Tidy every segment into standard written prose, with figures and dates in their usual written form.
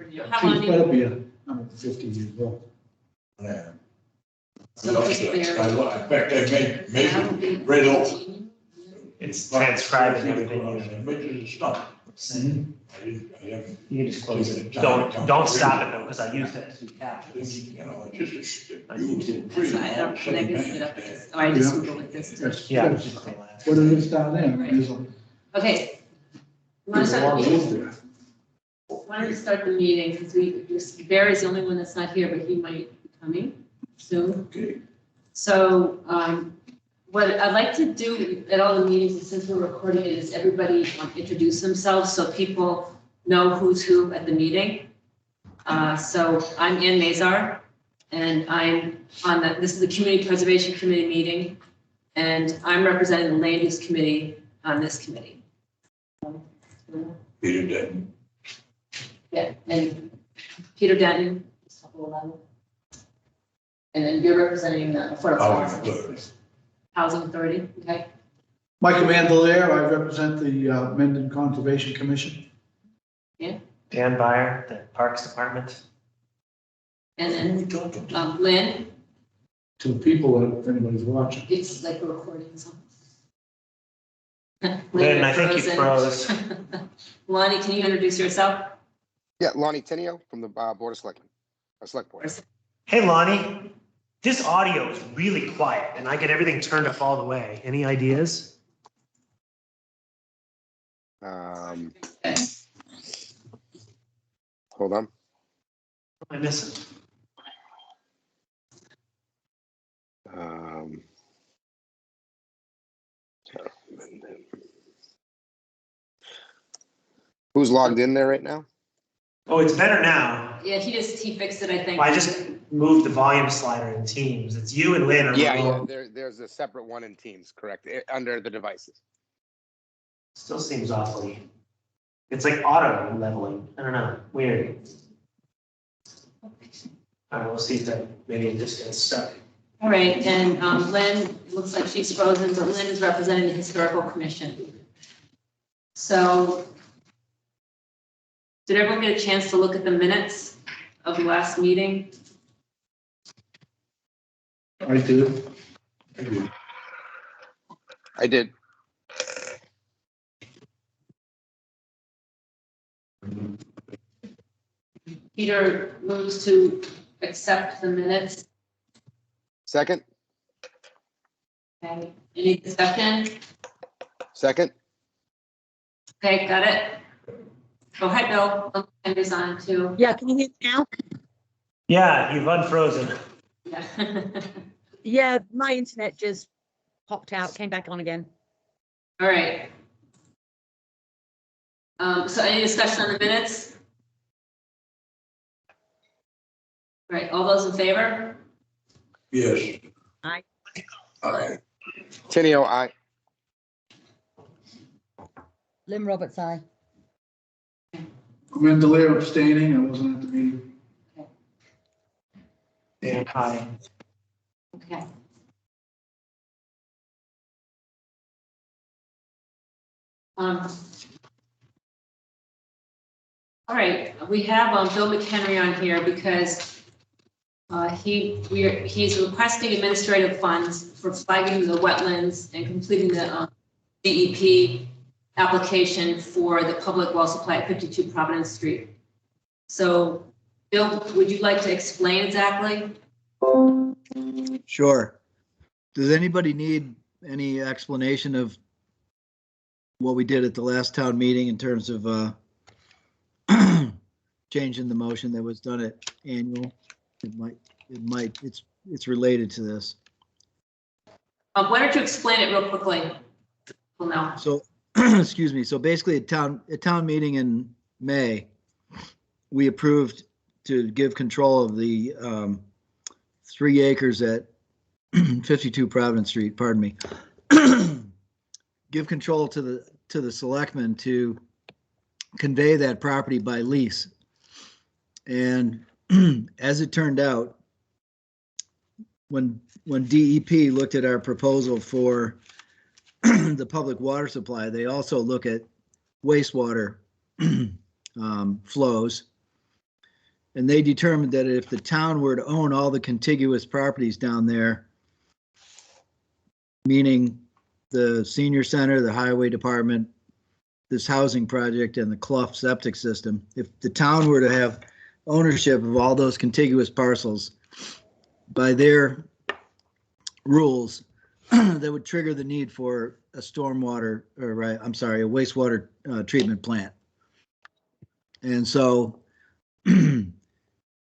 review. She's How long do gotta you? be 150 years old. Yeah. So is there- In fact, I made read off. It's transcribing everything you. Images and stuff. Mhm. I haven't. You can just close it. Don't stop it though, because I used it. You know, it's just. On YouTube. So I don't, can I just sit up with this? Oh, I just go with this. too. Yes, Yeah. yes. What it is down there, there's a. Okay. You want to There's a start lot the of meeting? wood there. Why don't we start the meeting, because Barry's the only one that's not here, but he might be coming soon. Okay. So, what I'd like to do at all the meetings, and since we're recording it, is everybody introduce themselves so people know who's who at the meeting. So I'm Ann Mazar, and I'm on this is the Community Preservation Committee meeting, and I'm representing the Land Use Committee on this committee. Peter Denton. Yeah, and Peter Denton, couple 11. And then you're representing the Affordable Housing Authority, okay? Mike Mandelaire, I represent the Mendon Conservation Commission. Dan Byer, the Parks Department. And Who then you talking to? Lynn, To the people, if anybody's watching. it's like we're recording something. Lynn, I think you froze. Lonnie, can you introduce yourself? Yeah, Lonnie Tenio from the Board of Selectmen, Select Board. Hey Lonnie, this audio is really quiet and I get everything turned up all the way. Any ideas? Okay. Hold on. What am I missing? Who's logged in there right now? Oh, it's better now. Yeah, he fixed it, I think. I just moved the volume slider in Teams. It's you and Lynn are. Yeah, there's a separate one in Teams, correct, under the devices. Still seems awfully. It's like auto leveling. I don't know. Weird. All right, we'll see if that maybe it just gets stuck. All right, and Lynn, it looks like she's frozen, but Lynn is representing the Historical Commission. So, did everyone get a chance to look at the minutes of the last meeting? I do. I did. Peter moves to accept the minutes. Second, Okay, any discussion? second, Okay, got it. Go ahead, Bill. Andrew's on too. Yeah, can you hear me now? Yeah, you've unfrozen. Yeah. Yeah, my internet just popped out, came back on again. All right. So any discussion on the minutes? All right, all those in favor? Yes. Aye. Tenio, aye. Lynn Roberts, aye. Mandelaire abstaining, I wasn't at the meeting. Dan, hi. Okay. All right, we have Bill McHenry on here because he's requesting administrative funds for flagging the wetlands and completing the DEP application for the public well supply at 52 Providence Street. So, Bill, would you like to explain exactly? Sure. Does anybody need any explanation of what we did at the last town meeting in terms of changing the motion that was done at annual? It's related to this. Why don't you explain it real quickly? Well, now. So, excuse me. So basically at town meeting in May, we approved to give control of the 3 acres at 52 Providence Street, pardon me. Give control to the selectmen to convey that property by lease. And as it turned out, when DEP looked at our proposal for the public water supply, they also look at wastewater flows. And they determined that if the town were to own all the contiguous properties down there, meaning the senior center, the highway department, this housing project, and the Clough septic system, if the town were to have ownership of all those contiguous parcels, by their rules, that would trigger the need for a stormwater, or I'm sorry, a wastewater treatment plant. And so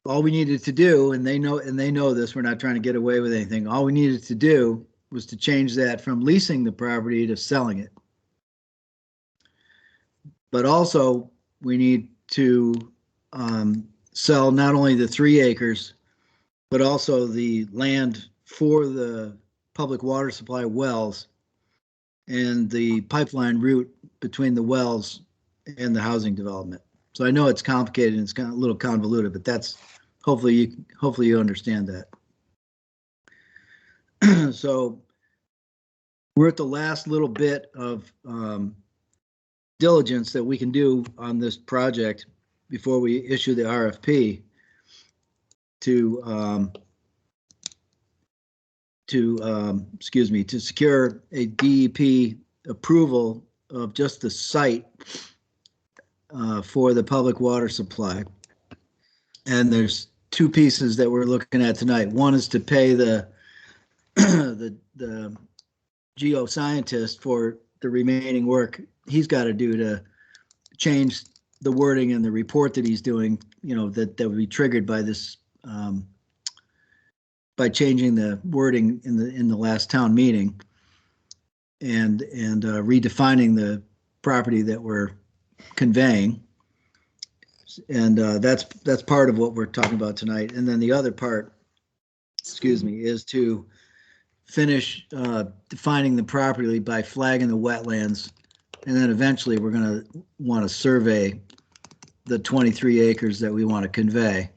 all we needed to do, and they know this, we're not trying to get away with anything. All we needed to do was to change that from leasing the property to selling it. But also we need to sell not only the 3 acres, but also the land for the public water supply wells and the pipeline route between the wells and the housing development. So I know it's complicated and it's kind of a little convoluted, but that's hopefully you understand that. So we're at the last little bit of diligence that we can do on this project before we issue the RFP to secure a DEP approval of just the site for the public water supply. And there's 2 pieces that we're looking at tonight. One is to pay the the geoscientist for the remaining work he's got to do to change the wording in the report that he's doing, that would be triggered by this, by changing the wording in the last town meeting and redefining the property that we're conveying. And that's part of what we're talking about tonight. And then the other part, is to finish defining the property by flagging the wetlands. And then eventually we're going to want to survey the 23 acres that we want to convey.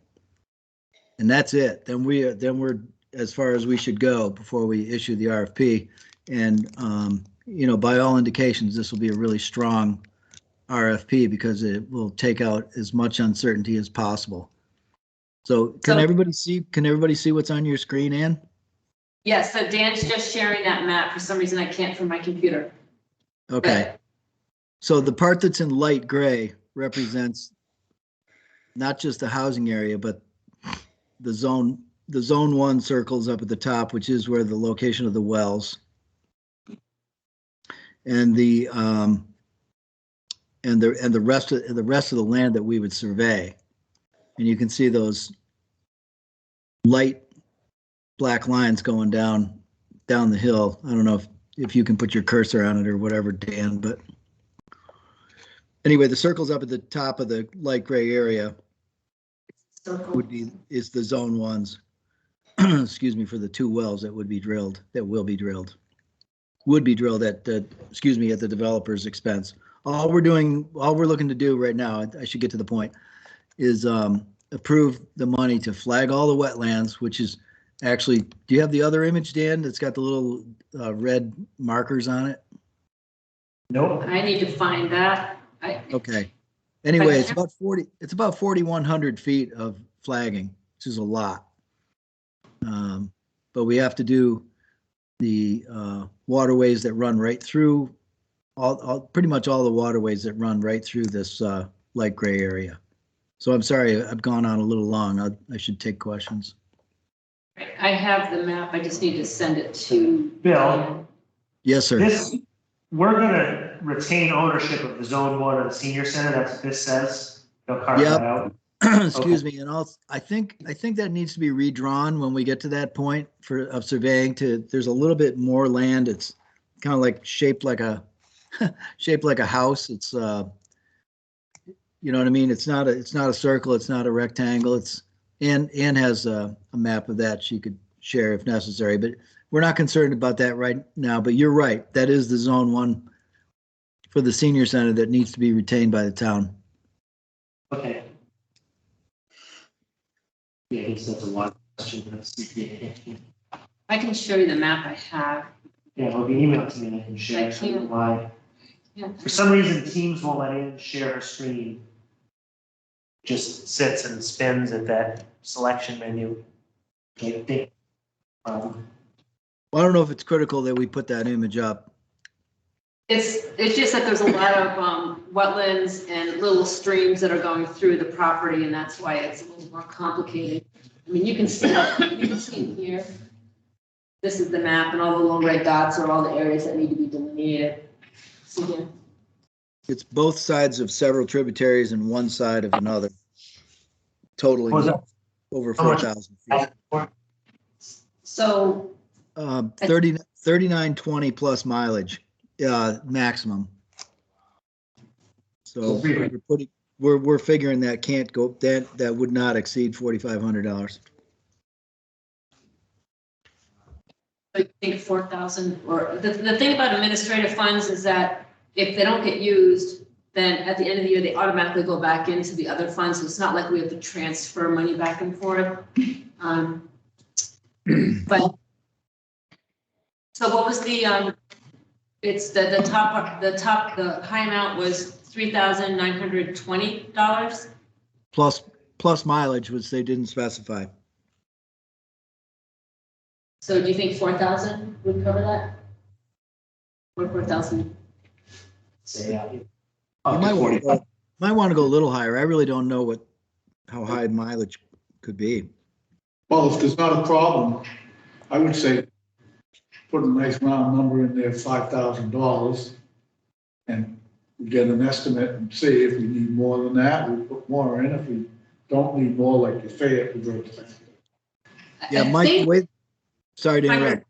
And that's it. Then we're as far as we should go before we issue the RFP. And, by all indications, this will be a really strong RFP because it will take out as much uncertainty as possible. So can everybody see what's on your screen, Ann? Yes, so Dan's just sharing that map. For some reason, I can't from my computer. Okay. So the part that's in light gray represents not just the housing area, but the zone 1 circles up at the top, which is where the location of the wells and the rest of the land that we would survey. And you can see those light black lines going down the hill. I don't know if you can put your cursor on it or whatever, Dan, but anyway, the circles up at the top of the light gray area is the zone 1s. For the 2 wells that will be drilled at the developer's expense. All we're looking to do right now, I should get to the point, is approve the money to flag all the wetlands, which is actually, do you have the other image, Dan, that's got the little red markers on it? Nope. I need to find that. Okay. Anyway, it's about 4,100 feet of flagging, which is a lot. But we have to do the waterways that run right through pretty much all the waterways that run right through this light gray area. So I'm sorry, I've gone on a little long. I should take questions. I have the map. I just need to send it to Bill. Yes, sir. We're gonna retain ownership of the zone 1 of the senior center. That's what this says. They'll carve that out. Excuse me, and I think that needs to be redrawn when we get to that point of surveying. There's a little bit more land. It's kind of like shaped like a house. It's you know what I mean. It's not a circle. It's not a rectangle. Ann has a map of that she could share if necessary, but we're not concerned about that right now. But you're right. That is the zone 1 for the senior center that needs to be retained by the town. Okay. Yeah, I guess that's a lot of questions. I can show you the map I have. Yeah, well, if you email it to me, I can share. I can't. Why? Yeah. For some reason, Teams won't let Ann share her screen. just sits and spins at that selection menu. I think, Well, I don't know if it's critical that we put that image up. It's just that there's a lot of wetlands and little streams that are going through the property, and that's why it's a little more complicated. I mean, you can see in here. This is the map, and all the little red dots are all the areas that need to be delineated. See here? It's both sides of several tributaries and one side of another, totaling what was that? over How much? 4,000 feet. So 3920 plus mileage, maximum. So we're figuring that can't go, that would not exceed $4,500. I think 4,000, or the thing about administrative funds is that if they don't get used, then at the end of the year, they automatically go back into the other funds. So it's not like we have to transfer money back and forth. But, so what was the, it's the high amount was $3,920? Plus mileage, which they didn't specify. So do you think 4,000 would cover that? Or 4,000? Say, yeah. You might want to go a little higher. I really don't know how high mileage could be. Well, if there's not a problem, I would say put a nice round number in there, $5,000. And we get an estimate and see if we need more than that, we put more in. If we don't need more, like you say, it would go to. Yeah, I Mike, think- sorry to interrupt.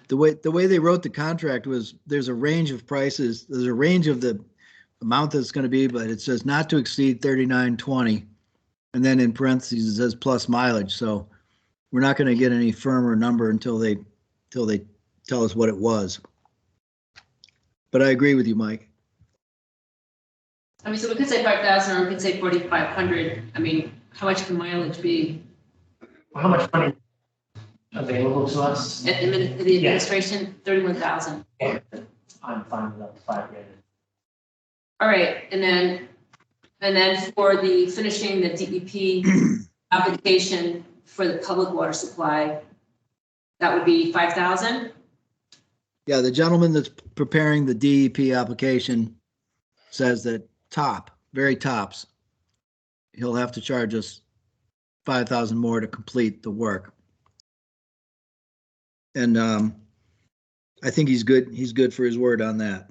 The way they wrote the contract was there's a range of prices. There's a range of the amount that's going to be, but it says not to exceed 3920. And then in parentheses, it says plus mileage. So we're not going to get any firmer number until they tell us what it was. But I agree with you, Mike. I mean, so we could say 5,000 or we could say 4,500. I mean, how much can mileage be? How much money available to us? At the administration, 31,000. I'm fine with up to $5,000. All right, and then for the finishing the DEP application for the public water supply, that would be 5,000? Yeah, the gentleman that's preparing the DEP application says that very tops, he'll have to charge us 5,000 more to complete the work. And I think he's good. He's good for his word on that.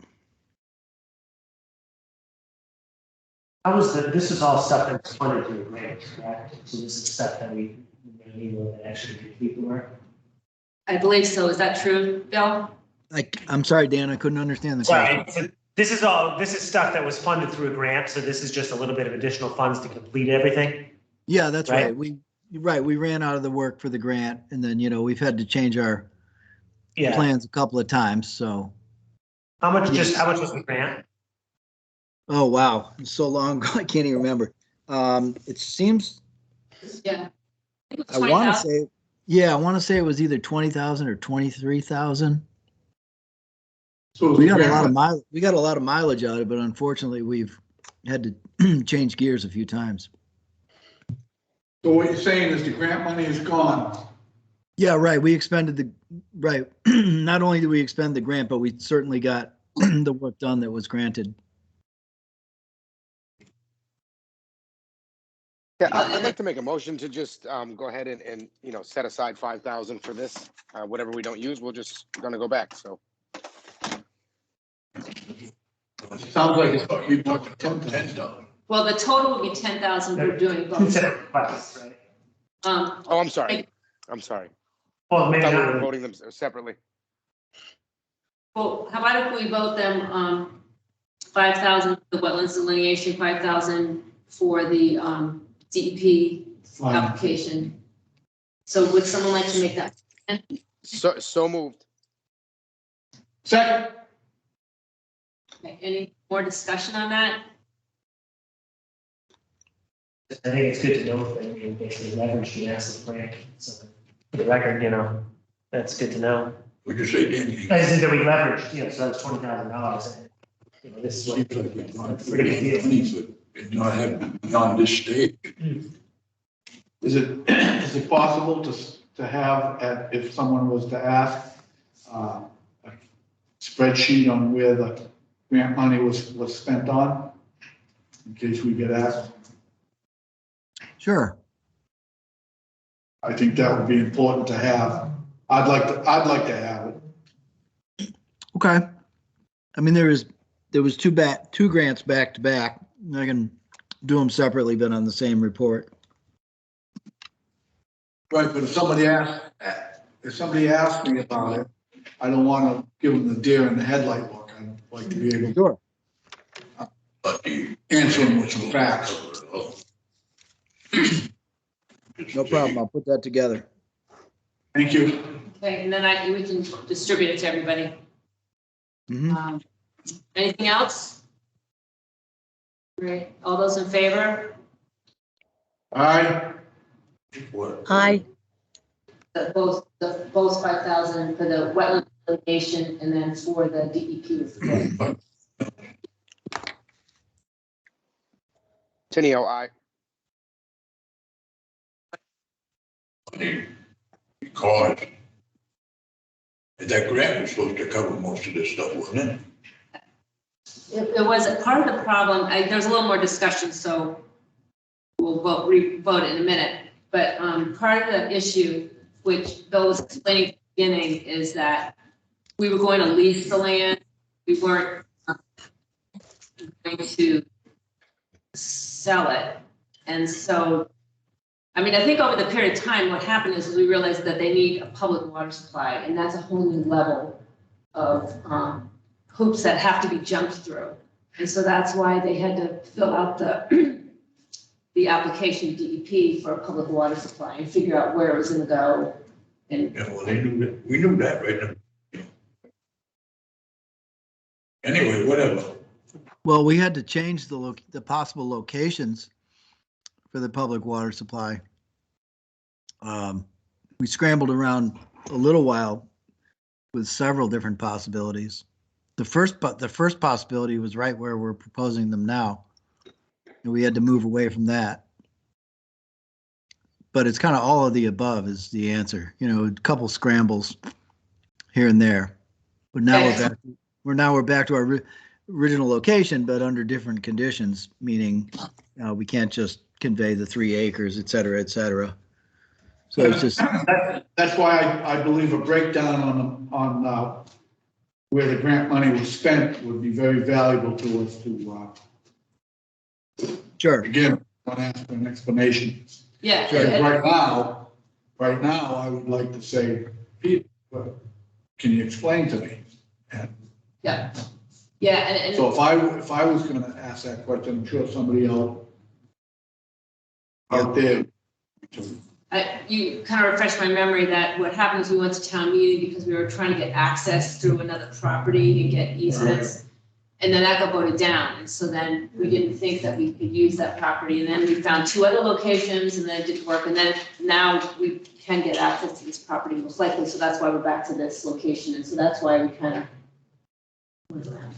This is all stuff that's funded through a grant, correct? So this is stuff that we need to actually complete the work. I believe so. Is that true, Bill? I'm sorry, Dan, I couldn't understand the question. Sorry, so this is stuff that was funded through a grant, so this is just a little bit of additional funds to complete everything. Yeah, that's Right. right. We ran out of the work for the grant, and then, we've had to change our Yeah. plans a couple of times, so. How much was the grant? Oh, wow, it's so long ago, I can't even remember. It seems, Yeah. I think it was I want 20,000. to say it was either 20,000 or 23,000. So We got a lot of mileage out of it, but unfortunately, we've had to change gears a few times. So what you're saying is the grant money is gone. Yeah, right. We expended not only did we expend the grant, but we certainly got the work done that was granted. Yeah, I'd like to make a motion to just go ahead and set aside 5,000 for this. Whatever we don't use, we're just gonna go back, so. Sounds like it's what you want to $10. Well, the total would be 10,000 for doing Two both. separate requests, right? Oh, I'm sorry. I'm sorry. Well, I maybe thought we were not. voting them separately. Well, how about if we vote them 5,000 for the wetlands delineation, 5,000 for the DEP application? So would someone like to make that? So moved. Second. Okay, any more discussion on that? I think it's good to know that we basically leverage the asset plan. So for the record, that's good to know. Would you say, Dan? I said that we leveraged, so that's $20,000. This is what. Seems like we want It's a pretty good deal. money, but and not have beyond this stage. Is it possible to have, if someone was to ask, a spreadsheet on where the grant money was spent on? In case we get asked, Sure. I think that would be important to have. I'd like to have it. Okay. I mean, there was two grants back to back. I can do them separately, but on the same report. Right, but if somebody asks me about it, I don't want to give them the deer in the headlight look. I'd like to be able to Sure. answer them with some facts. No problem. I'll put that together. Thank you. Okay, and then we can distribute it to everybody. Mhm. Anything else? Great, all those in favor? All right, What? Aye. Both 5,000 for the wetland litigation and then for the DEP. Tenio, aye. Because that grant was supposed to cover most of this stuff, wasn't it? It was a part of the problem. There's a little more discussion, so we'll vote it in a minute. But part of the issue, which Bill was explaining at the beginning, is that we were going to lease the land. We weren't going to sell it. And so, I mean, I think over the period of time, what happened is we realized that they need a public water supply, and that's a whole new level of hoops that have to be jumped through. And so that's why they had to fill out the application to DEP for a public water supply and figure out where it was gonna go. And Yeah, well, they knew that, we knew that right now. Anyway, whatever. Well, we had to change the possible locations for the public water supply. We scrambled around a little while with several different possibilities. The first possibility was right where we're proposing them now, and we had to move away from that. But it's kind of all of the above is the answer. You know, a couple scrambles here and there. But now we're back to our original location, but under different conditions, meaning we can't just convey the 3 acres, et cetera, et cetera. So it's just, that's why I believe a breakdown on where the grant money was spent would be very valuable to us to, sure. again, ask for an explanation. yeah, Because right now, I would like to say, Pete, can you explain to me? And yeah, and so if I was gonna ask that question, I'm sure somebody else out there. you kind of refreshed my memory that what happened is we went to town meeting because we were trying to get access through another property and get easements. And then that got voted down. And so then we didn't think that we could use that property. And then we found 2 other locations and then it didn't work. And then now we can get access to this property most likely. So that's why we're back to this location. And so that's why we kind of went around.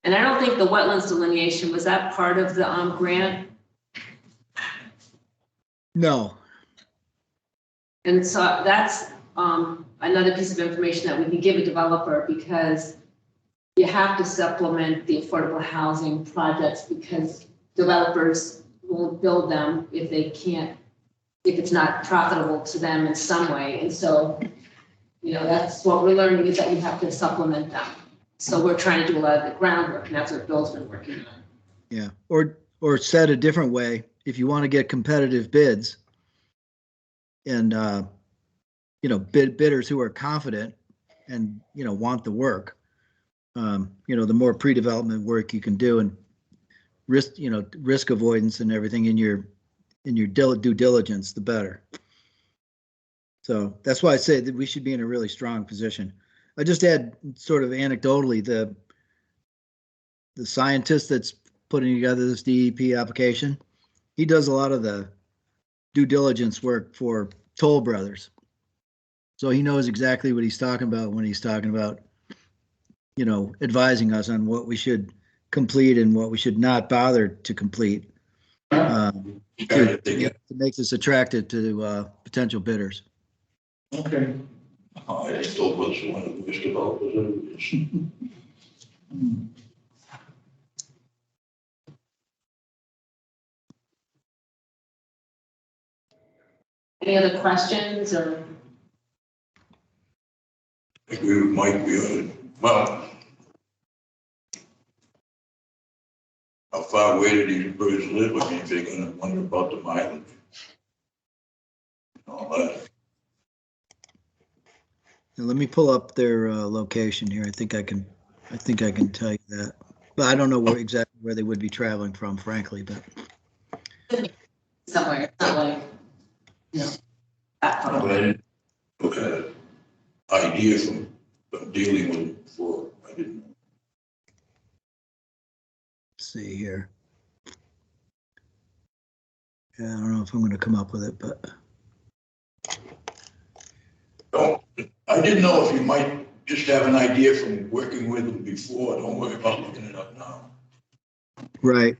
And I don't think the wetlands delineation, was that part of the grant? No. And so that's another piece of information that we can give a developer, because you have to supplement the affordable housing projects because developers won't build them if they can't, if it's not profitable to them in some way. And so, you know, that's what we're learning, is that you have to supplement them. So we're trying to do a lot of the groundwork, and that's what Bill's been working on. Yeah. Or said a different way, if you want to get competitive bids and, you know, bidders who are confident and, you know, want the work, you know, the more pre-development work you can do and risk avoidance and everything in your due diligence, the better. So that's why I say that we should be in a really strong position. I just add sort of anecdotally, the scientist that's putting together this DEP application, he does a lot of the due diligence work for Toll Brothers. So he knows exactly what he's talking about when he's talking about, advising us on what we should complete and what we should not bother to complete. To make this attractive to potential bidders. Okay. I still was one of the worst developers ever. Any other questions or? I agree with Mike, we ought to, well, how far away do these birds live? I mean, they're gonna wonder about the mileage. All that. Now, let me pull up their location here. I think I can tell you that, but I don't know exactly where they would be traveling from, frankly. But Somewhere, it's not like, that far. But I didn't look at an idea from dealing with it before. I didn't know. let's see here. Yeah, I don't know if I'm going to come up with it, but Don't, I didn't know if you might just have an idea from working with them before. Don't worry about looking it up now. right.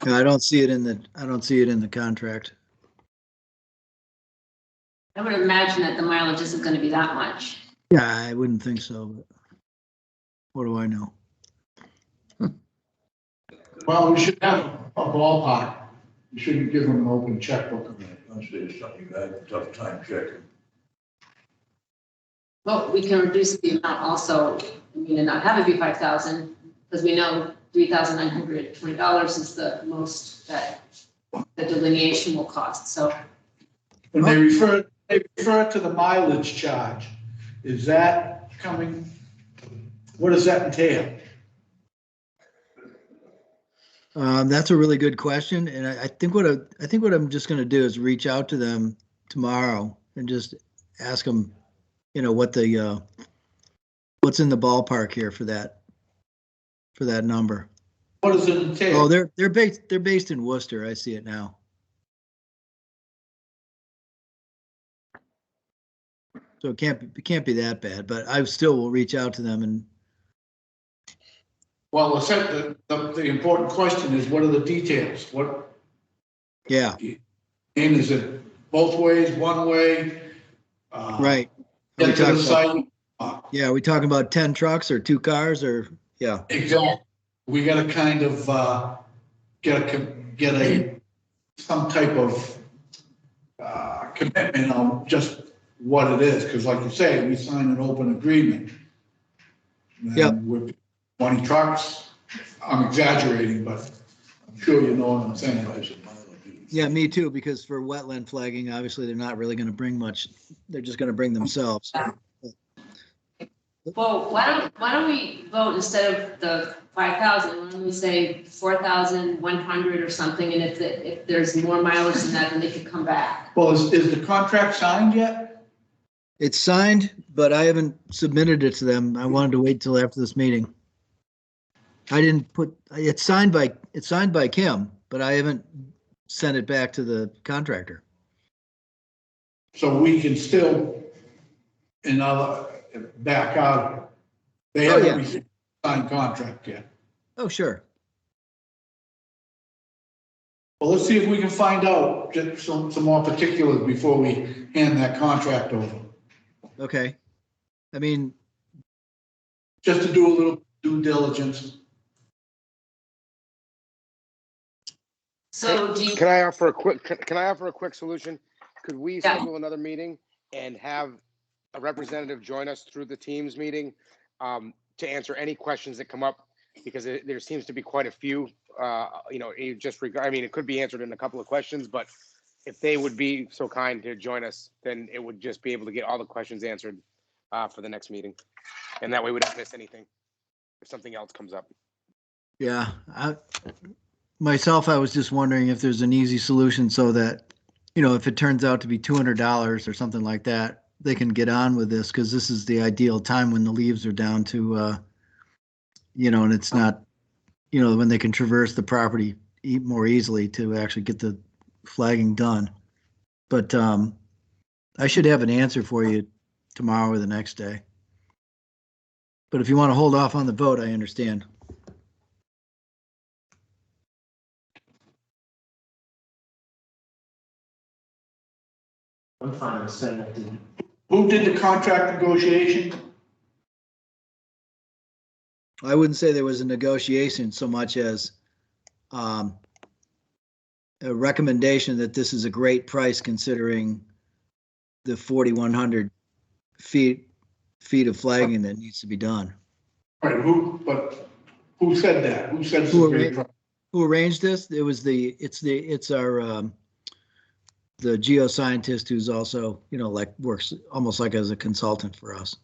Yeah, I don't see it in the contract. I would imagine that the mileage isn't gonna be that much. Yeah, I wouldn't think so, but what do I know? Well, we should have a ballpark. We shouldn't give them an open checkbook. I'll say it's something you had a tough time checking. Well, we can reduce the amount also, and not have it be 5,000, because we know $3,920 is the most that the delineation will cost, so. When they refer to the mileage charge, is that coming, what does that entail? That's a really good question, and I think what I'm just going to do is reach out to them tomorrow and just ask them, what what's in the ballpark here for that number. What does it entail? Oh, they're based in Worcester. I see it now. So it can't be that bad, but I still will reach out to them and. Well, the important question is, what are the details? Yeah, And is it both ways, one way? right. Get to the site? Yeah, are we talking about 10 trucks or 2 cars or, yeah, Exactly. We gotta kind of, get some type of, commitment on just what it is, because like you say, we signed an open agreement. Yep. And with 20 trucks, I'm exaggerating, but I'm sure you know what I'm saying. yeah, me too, because for wetland flagging, obviously they're not really going to bring much. They're just going to bring themselves. Well, why don't we vote instead of the 5,000, why don't we say 4,100 or something, and if there's more mileage than that, then they could come back. Well, is the contract signed yet? It's signed, but I haven't submitted it to them. I wanted to wait till after this meeting. I didn't put, it's signed by Kim, but I haven't sent it back to the contractor. So we can still, back out. They Oh, haven't yeah. received a signed contract yet. Oh, sure. Well, let's see if we can find out, get some more particulars before we hand that contract over. Okay. I mean, Just to do a little due diligence. So do you, Can I offer a quick solution? Could we Yeah. schedule another meeting and have a representative join us through the Teams meeting to answer any questions that come up? Because there seems to be quite a few, it could be answered in a couple of questions, but if they would be so kind to join us, then it would just be able to get all the questions answered for the next meeting. And that way we don't miss anything if something else comes up. yeah, myself, I was just wondering if there's an easy solution so that, if it turns out to be $200 or something like that, they can get on with this, because this is the ideal time when the leaves are down to, and it's not, when they can traverse the property more easily to actually get the flagging done. But I should have an answer for you tomorrow or the next day. But if you want to hold off on the vote, I understand. I'm fine with sending it to. Who did the contract negotiation? I wouldn't say there was a negotiation so much as a recommendation that this is a great price considering the 4,100 feet of flagging that needs to be done. Right, who said that? Who said it's a Who great arranged- price? Who arranged this? It's our the geoscientist who's also, like works almost like as a consultant for us.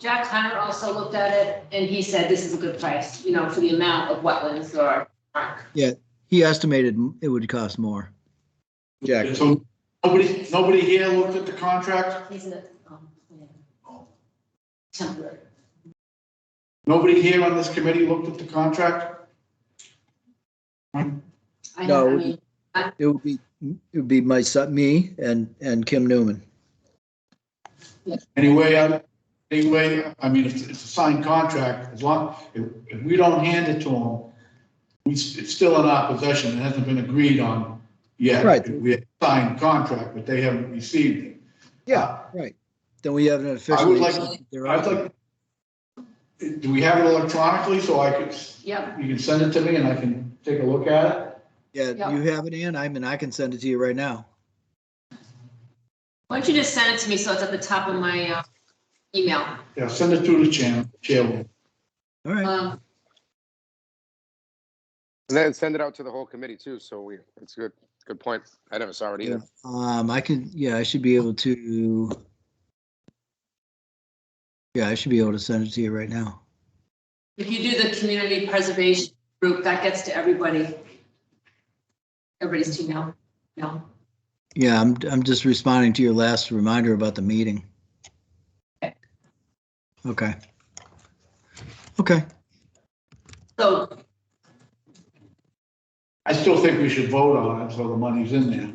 Jack Hunter also looked at it and he said this is a good price, for the amount of wetlands or park. He estimated it would cost more. Jack, So nobody here looked at the contract? He's a, temporary. Nobody here on this committee looked at the contract? I No, mean, it would be me and Kim Newman. Anyway, I mean, if it's a signed contract, if we don't hand it to them, it's still in our possession, it hasn't been agreed on yet. Right. We have a signed contract, but they haven't received it. Yeah, right. Then we haven't I officially. would like, accepted their I'd offer. like, do we have it electronically so Yep. you can send it to me and I can take a look at it? Yeah, Yeah. you have it, Ann? I can send it to you right now. Why don't you just send it to me so it's at the top of my email? Yeah, send it to the chairman. All right. And then send it out to the whole committee too, so it's good point. I never saw it either. I should be able to. Yeah, I should be able to send it to you right now. If you do the community preservation group, that gets to everybody. Everybody's email. No. Yeah, I'm just responding to your last reminder about the meeting. Okay. So, I still think we should vote on it so the money's in there.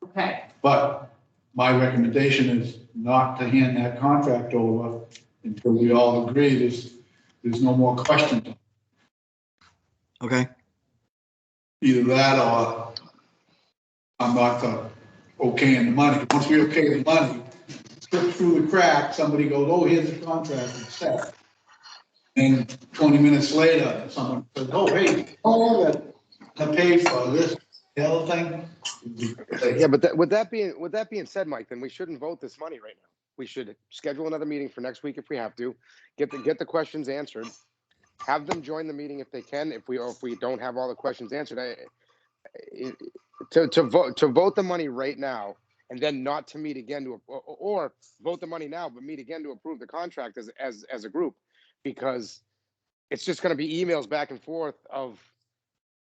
okay, But my recommendation is not to hand that contract over until we all agree there's no more questions. Okay. Either that or I'm not okaying the money. Once we okay the money, slip through the cracks, somebody goes, oh, here's the contract, it's set. And 20 minutes later, someone says, oh, hey, I paid for this, the other thing. Yeah, but with that being said, Mike, then we shouldn't vote this money right now. We should schedule another meeting for next week if we have to, get the questions answered, have them join the meeting if they can. If we don't have all the questions answered, to vote the money right now and then not to meet again or vote the money now but meet again to approve the contract as a group, because it's just going to be emails back and forth of,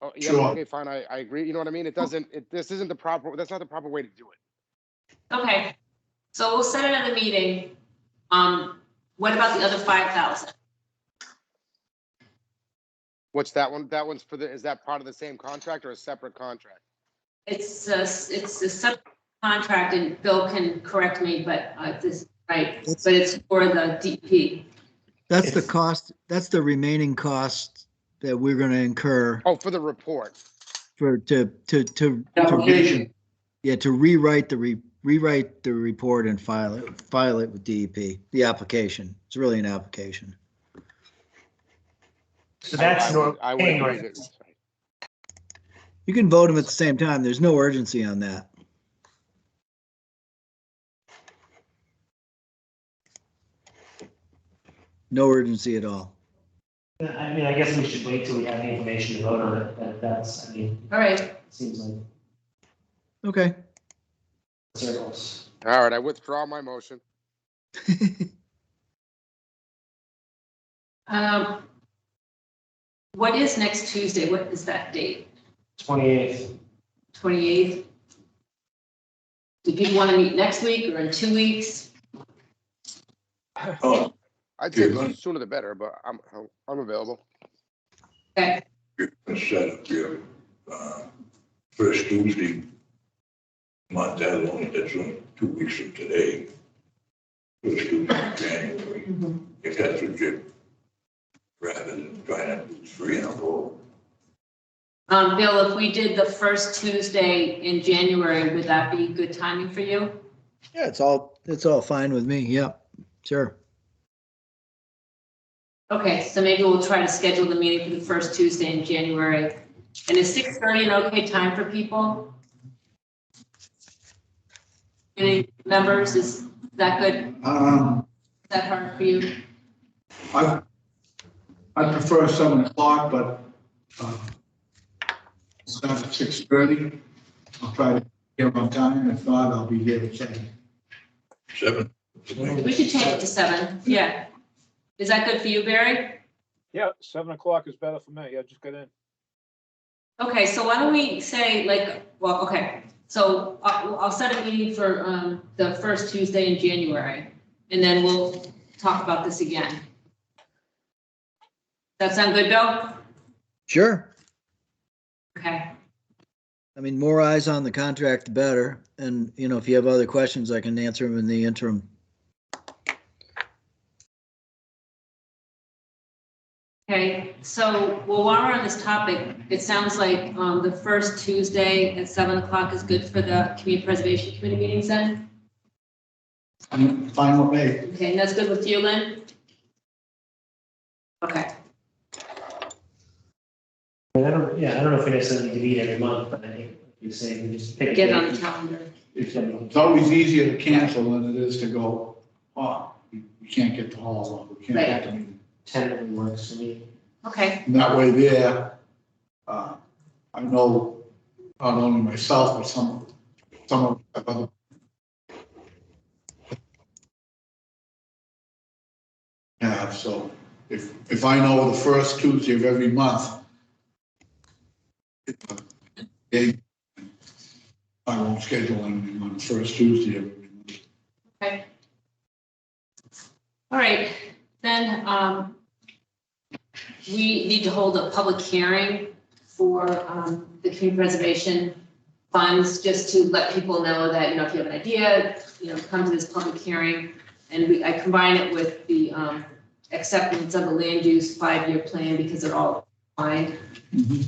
oh, yeah, Sure. okay, fine, I agree. You know what I mean? That's not the proper way to do it. okay. So we'll set another meeting. What about the other 5,000? What's that one? That one's is that part of the same contract or a separate contract? It's a separate contract and Bill can correct me, but right, but it's for the DP. That's the cost. That's the remaining cost that we're going to incur Oh, for the report. to Application. to rewrite the report and file it with DEP. The application. It's really an application. So that's I would agree that- You can vote them at the same time. There's no urgency on that. No urgency at all. I mean, I guess we should wait till we have the information to vote on it. That's, All right, it seems like Okay. circles. All right, I withdraw my motion. what is next Tuesday? What is that date? 28th. 28th? Do people want to meet next week or in 2 weeks? Oh, I'd say Yeah, the right. sooner the better, but I'm available. Okay, set up your, first Tuesday month, that's only 2 weeks from today. First Tuesday in January. if that's what you, rather than trying to do 3 in a row. Bill, if we did the first Tuesday in January, would that be good timing for you? Yeah, it's all fine with me. Yep, sure. Okay, so maybe we'll try to schedule the meeting for the first Tuesday in January. And is 6:30 an okay time for people? Any members, is that good? Is that hard for you? I prefer 7 o'clock, but, start at 6:30. I'll try to get on time. If not, I'll be here at 7. 7. We should change it to 7, yeah. Is that good for you, Barry? Yeah, 7 o'clock is better for me. I just got in. Okay, so why don't we say well, okay, so I'll set a meeting for the first Tuesday in January, and then we'll talk about this again. That sound good, Bill? Sure. Okay, I mean, more eyes on the contract, the better. And, you know, if you have other questions, I can answer them in the interim. okay, so while we're on this topic, it sounds like the first Tuesday at 7 o'clock is good for the Community Preservation Committee meetings then? I'm fine with me. Okay, and that's good with you, Lynn? Okay. I don't know if we necessarily need to meet every month, but I think you're saying we just pick. a Get it on date. the calendar. It's always easier to cancel than it is to go, oh, we can't get the hall, we can't get the meeting. 10 works for me. Okay, And that way there, I know not only myself, but some of the other. Yeah, so if I know the first Tuesday of every month, I won't schedule anything on the first Tuesday of every month. okay. All right, then, we need to hold a public hearing for, the community preservation funds, just to let people know that, you know, if you have an idea, you know, come to this public hearing. And I combine it with the, acceptance of the land use 5-year plan because they're all aligned.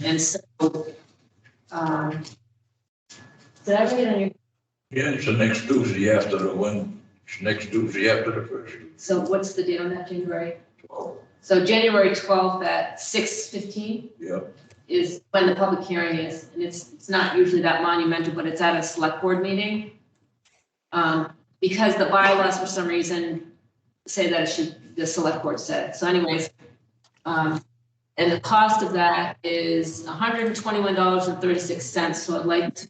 And so, did I read it on your, Yeah, it's the next Tuesday after the one, it's next Tuesday after the first. so what's the date on that, January? 12. So January 12th at 6:15 Yep. is when the public hearing is, and it's not usually that monumental, but it's at a select board meeting. Because the bylaws for some reason say that it should, the select board said, so anyways. And the cost of that is $121.36, so I'd like to,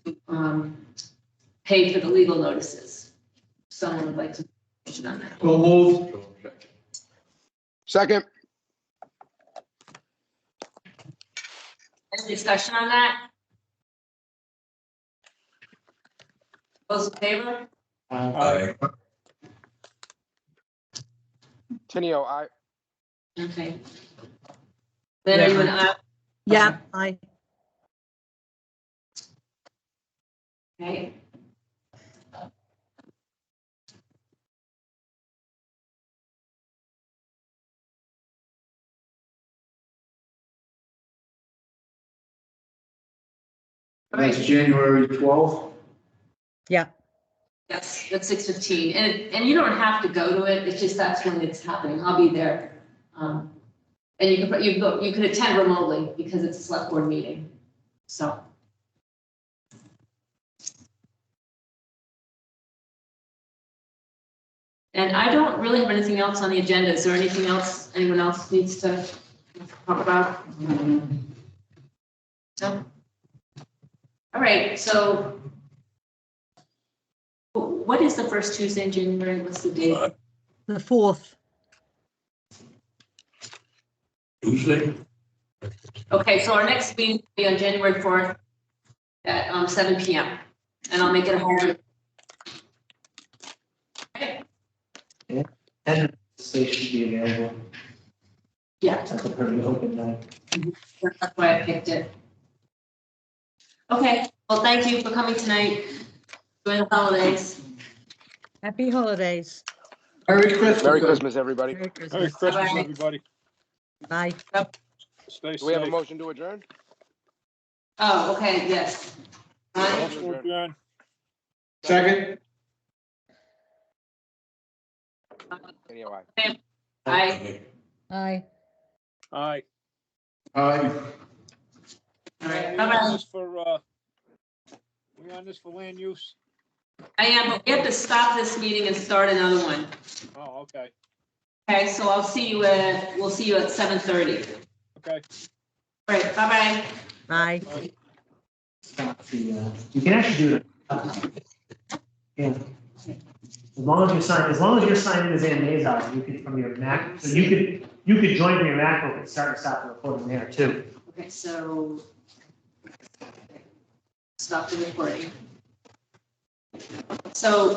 pay for the legal notices. Someone would like to mention on that. So move. Second, Any discussion on that? Those in favor? Aye. Tenio, I. Okay. Then are you an aye? Yeah, I, Okay. That's January 12th. yeah. Yes, that's 6:15, and you don't have to go to it, it's just that's when it's happening, I'll be there. And you can attend remotely because it's a select board meeting, so. And I don't really have anything else on the agenda, is there anything else anyone else needs to talk about? No? All right, so what is the first Tuesday in January? What's the date? The 4th. Tuesday? Okay, so our next meeting will be on January 4th at 7 PM, and I'll make it a hybrid. Okay, And the space should be available yeah, at the permanent open night. that's why I picked it. Okay, well, thank you for coming tonight. Enjoy the holidays. Happy holidays. Merry Christmas. Merry Christmas, everybody. Merry Merry Christmas. Christmas, Bye-bye. everybody. Bye. Stay Do we have a safe. motion to adjourn? Oh, okay, yes. Motion to adjourn. Second? Anyway. Aye. Bye. Aye. Aye. All right, We bye-bye. on this for, we on this for land use? I am, but we have to stop this meeting and start another one. Oh, okay, Okay, so we'll see you at 7:30. okay. All right, bye-bye. Bye. Bye. You can actually do it. Yeah. As long as you're signing as Mazar, you could from your Mac, so you could join from your MacBook and start and stop the recording there too. Okay, so stop the recording. So